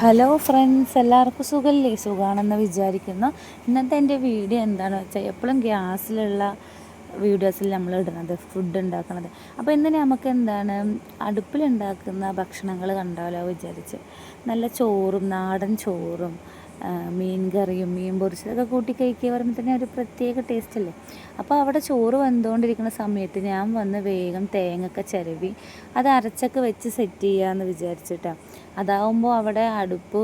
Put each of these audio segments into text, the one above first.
Hello friends, എല്ലാവർക്കും സുഖമല്ലേ? സുഖമാണെന്ന് വിചാരിക്കുന്നു. ഇന്നത്തെ എൻ്റെ വീഡിയോ എന്താണെന്ന് വെച്ചാൽ, എപ്പോഴും ഗ്യാസിലുള്ള വീഡിയോസിൽ നമ്മൾ ഇടുന്നത് ഫുഡ് ഉണ്ടാക്കുന്നത്. അപ്പോൾ ഇന്ന് നമുക്ക് അടുപ്പിലുണ്ടാക്കുന്ന ഭക്ഷണങ്ങൾ കണ്ടാലോ വിചാരിച്ച്. നല്ല ചോറും, നാടൻ ചോറും, മീൻ കറിയും മീൻ പൊരിച്ചതൊക്കെ കൂട്ടി കഴിക്കുക പറയുമ്പോൾ തന്നെ ഒരു പ്രത്യേക ടേസ്റ്റല്ലേ. അപ്പോൾ അവിടെ ചോറ് വെന്തുകൊണ്ടിരിക്കുന്ന സമയത്ത് ഞാൻ വന്ന് വേഗം തേങ്ങയൊക്കെ ചിരവി അത് അരച്ചൊക്കെ വെച്ച് സെറ്റ് ചെയ്യാമെന്ന് വിചാരിച്ചിട്ടാണ്. അതാവുമ്പോൾ അവിടെ അടുപ്പ്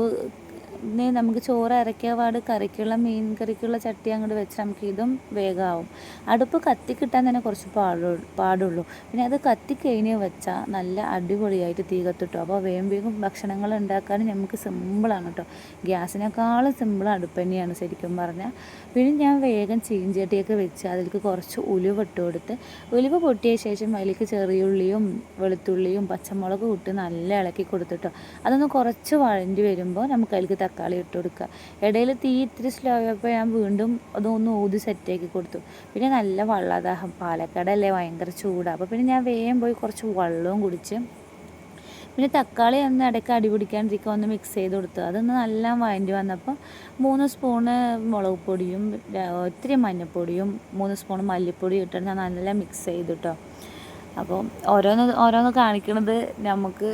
നമുക്ക് ചോറ് അരയ്ക്കാൻ പാട് കറിക്കുള്ള മീൻ കറിക്കുള്ള ചട്ടി അങ്ങോട്ട് വെച്ച് നമുക്ക് ഇതും വേഗമാവും. അടുപ്പ് കത്തിക്കിട്ടാൻ തന്നെ കുറച്ച് പാടുള്ളൂ. പിന്നെ അത് കത്തിക്കഴിഞ്ഞ് വെച്ചാൽ നല്ല അടിപൊളിയായിട്ട് തീ കത്തിട്ടു. അപ്പോൾ വേഗം ഭക്ഷണങ്ങൾ ഉണ്ടാക്കാൻ നമുക്ക് സിമ്പിളാണ് കേട്ടോ. ഗ്യാസിനേക്കാളും സിമ്പിൾ അടുപ്പ് തന്നെയാണ് ശരിക്കും പറഞ്ഞാൽ. പിന്നെ ഞാൻ വേഗം ചീഞ്ചട്ടിയൊക്കെ വെച്ച് അതിലേക്ക് കുറച്ച് ഉലുവ ഇട്ട് കൊടുത്ത്, ഉലുവ പൊട്ടിയ ശേഷം അതിലേക്ക് ചെറിയുള്ളിയും വെളുത്തുള്ളിയും പച്ചമുളകും ഇട്ട് നല്ല ഇളക്കി കൊടുത്തിട്ടോ. അതൊന്ന് കുറച്ച് വഴണ്ടി വരുമ്പോൾ നമുക്ക് അതിലേക്ക് തക്കാളി ഇട്ട് കൊടുക്കുക. ഇടയിൽ തീ ഇത്തിരി സ്ലോ ആയപ്പോൾ ഞാൻ വീണ്ടും അതൊന്ന് ഊതി സെറ്റാക്കി കൊടുത്തു. പിന്നെ നല്ല വെള്ളദാഹം, പാലക്കാടല്ലേ, ഭയങ്കര ചൂടാണ്. അപ്പോൾ പിന്നെ ഞാൻ വേഗം പോയി കുറച്ച് വെള്ളവും കുടിച്ച് പിന്നെ തക്കാളി ഒന്ന് ഇടയ്ക്ക് അടി പിടിക്കാണ്ടിരിക്കുക ഒന്ന് മിക്സ് ചെയ്ത് കൊടുത്തു. അതൊന്ന് നല്ല വഴണ്ടി വന്നപ്പോൾ 3 സ്പൂണ് മുളക് പൊടിയും ഇത്തിരി മഞ്ഞൾപ്പൊടിയും 3 സ്പൂൺ മല്ലിപ്പൊടിയും ഇട്ടിട്ട് ഞാൻ നല്ല മിക്സ് ചെയ്തു കേട്ടോ. അപ്പോൾ ഓരോന്ന് കാണിക്കണത് നമുക്ക്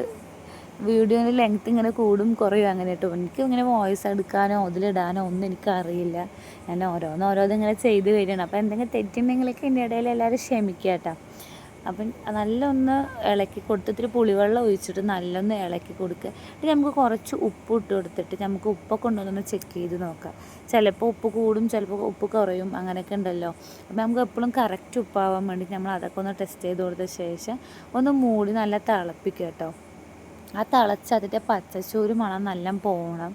വീഡിയോൻ്റെ ലെങ്ത്ത് ഇങ്ങനെ കൂടും കുറയും അങ്ങനെ കേട്ടോ. എനിക്ക് ഇങ്ങനെ വോയിസ് എടുക്കാനോ അതിലിടാനോ ഒന്നും എനിക്കറിയില്ല. ഞാൻ ഓരോന്നിങ്ങനെ ചെയ്ത് വരികയാണ്. അപ്പോൾ എന്തെങ്കിലും തെറ്റുണ്ടെങ്കിലൊക്കെ എൻ്റെ ഇടയിൽ എല്ലാവരും ക്ഷമിക്കുക കേട്ടോ. അപ്പം നല്ലൊന്ന് ഇളക്കി കൊടുത്ത് ഇത്തിരി പുളിവെള്ളം ഒഴിച്ചിട്ട് നല്ലൊന്ന് ഇളക്കി കൊടുക്കുക. പിന്നെ നമുക്ക് കുറച്ച് ഉപ്പ് ഇട്ട് കൊടുത്തിട്ട് നമുക്ക് ഉപ്പൊക്കെ ഉണ്ടോയെന്നൊന്ന് ചെക്ക് ചെയ്ത് നോക്കാം. ചിലപ്പോൾ ഉപ്പ് കൂടും, ചിലപ്പോൾ ഉപ്പ് കുറയും, അങ്ങനെയൊക്കെ ഉണ്ടല്ലോ. അപ്പോൾ നമുക്ക് എപ്പോഴും കറക്റ്റ് ഉപ്പാവാൻ വേണ്ടി നമ്മൾ അതൊക്കെ ഒന്ന് ടെസ്റ്റ് ചെയ്ത് കൊടുത്ത ശേഷം ഒന്ന് മൂടി നല്ല തിളപ്പിക്കുക കേട്ടോ. ആ തിളച്ച് അതിൻ്റെ പച്ചച്ചോറ് മണം നല്ല പോകണം.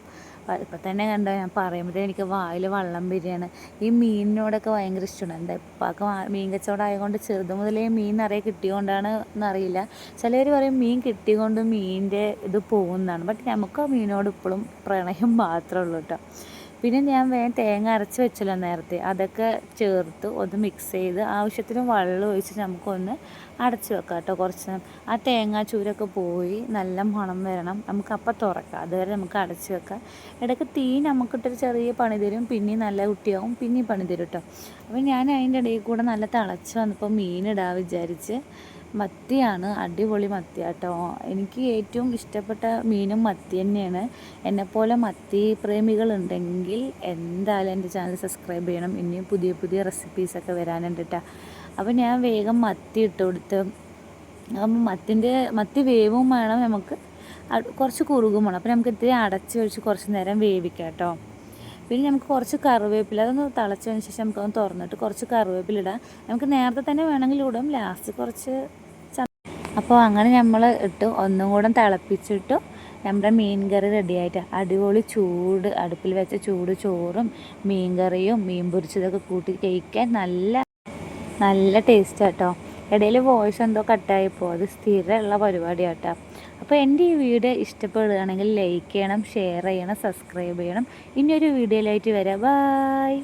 ഇപ്പം തന്നെ കണ്ടോ, ഞാൻ പറയുമ്പോഴേ എനിക്ക് വായിൽ വെള്ളം വരികയാണ്. ഈ മീനിനോടൊക്കെ ഭയങ്കര ഇഷ്ടമാണ്. എൻ്റെ ഉപ്പാക്ക് മീൻ കച്ചവടമായതുകൊണ്ട് ചെറുത് മുതലേ മീൻ നിറയെ കിട്ടിയതുകൊണ്ടാണ് എന്നറിയില്ല. ചിലർ പറയും മീൻ കിട്ടിയതുകൊണ്ട് മീനിൻ്റെ ഇത് പോകുന്നതാണ്. ബട്ട് നമുക്ക് മീനോട് ഇപ്പോഴും പ്രണയം മാത്രമേ ഉള്ളൂ കേട്ടോ. പിന്നെ ഞാൻ വേഗം തേങ്ങ അരച്ച് വെച്ചല്ലോ നേരത്തെ, അതൊക്കെ ചേർത്ത് ഒന്ന് മിക്സ് ചെയ്ത് ആവശ്യത്തിന് വെള്ളം ഒഴിച്ച് നമുക്കൊന്ന് അടച്ച് വെക്കാം കേട്ടോ. കുറച്ച് ആ തേങ്ങാച്ചൂരൊക്കെ പോയി നല്ല മണം വരണം, നമുക്കപ്പം തുറക്കാം. അതുവരെ നമുക്ക് അടച്ച് വെക്കാം. ഇടയ്ക്ക് തീ നമുക്കിട്ടൊരു ചെറിയ പണി തരും, പിന്നെയും നല്ല കുട്ടിയാവും, പിന്നെയും പണി തരും കേട്ടോ. അപ്പോൾ ഞാൻ അതിൻ്റെ ഇടയിൽ കൂടെ നല്ല തിളച്ച് വന്നപ്പോൾ മീനിടാൻ വിചാരിച്ച്. മത്തിയാണ്, അടിപൊളി മത്തി കേട്ടോ. എനിക്ക് ഏറ്റവും ഇഷ്ടപ്പെട്ട മീനും മത്തി തന്നെയാണ്. എന്നെപ്പോലെ മത്തി പ്രേമികളുണ്ടെങ്കിൽ എന്തായാലും എൻ്റെ ചാനൽ സബ്സ്ക്രൈബ് ചെയ്യണം. ഇനിയും പുതിയ റെസിപ്പീസൊക്കെ വരാനുണ്ട് കേട്ടോ. അപ്പോൾ ഞാൻ വേഗം മത്തി ഇട്ട് കൊടുത്ത്, അപ്പം മത്തി വേവും വേണം, നമുക്ക് കുറച്ച് കുറുകും വേണം. അപ്പോൾ നമുക്ക് ഇത്തിരി അടച്ച് വെച്ച് കുറച്ച് നേരം വേവിക്കാം കേട്ടോ. പിന്നെ നമുക്ക് കുറച്ച് കറിവേപ്പില അതൊന്ന് തിളച്ചതിന് ശേഷം നമുക്കൊന്ന് തുറന്നിട്ട് കുറച്ച് കറിവേപ്പില ഇടാം. നമുക്ക് നേരത്തെ തന്നെ വേണമെങ്കിൽ ഇടും, ലാസ്റ്റ് കുറച്ച്. അപ്പോൾ അങ്ങനെ നമ്മൾ ഇട്ട് ഒന്നും കൂടെ തിളപ്പിച്ചിട്ട് നമ്മുടെ മീൻ കറി റെഡിയായിട്ട് അടിപൊളി ചൂട് അടുപ്പിൽ വെച്ച ചൂട് ചോറും മീൻ കറിയും മീൻ പൊരിച്ചതൊക്കെ കൂട്ടി കഴിക്കാൻ നല്ല ടേസ്റ്റ് കേട്ടോ. ഇടയിൽ വോയിസ് എന്തോ കട്ടായിപ്പോൾ, അത് സ്ഥിരമുള്ള പരിപാടിയാണ് കേട്ടോ. അപ്പോൾ എൻ്റെ ഈ വീഡിയോ ഇഷ്ടപ്പെടുകയാണെങ്കിൽ ലൈക്ക് ചെയ്യണം, ഷെയർ ചെയ്യണം, സബ്സ്ക്രൈബ് ചെയ്യണം. ഇനിയൊരു വീഡിയോയിലായിട്ട് വരാം. ബൈ.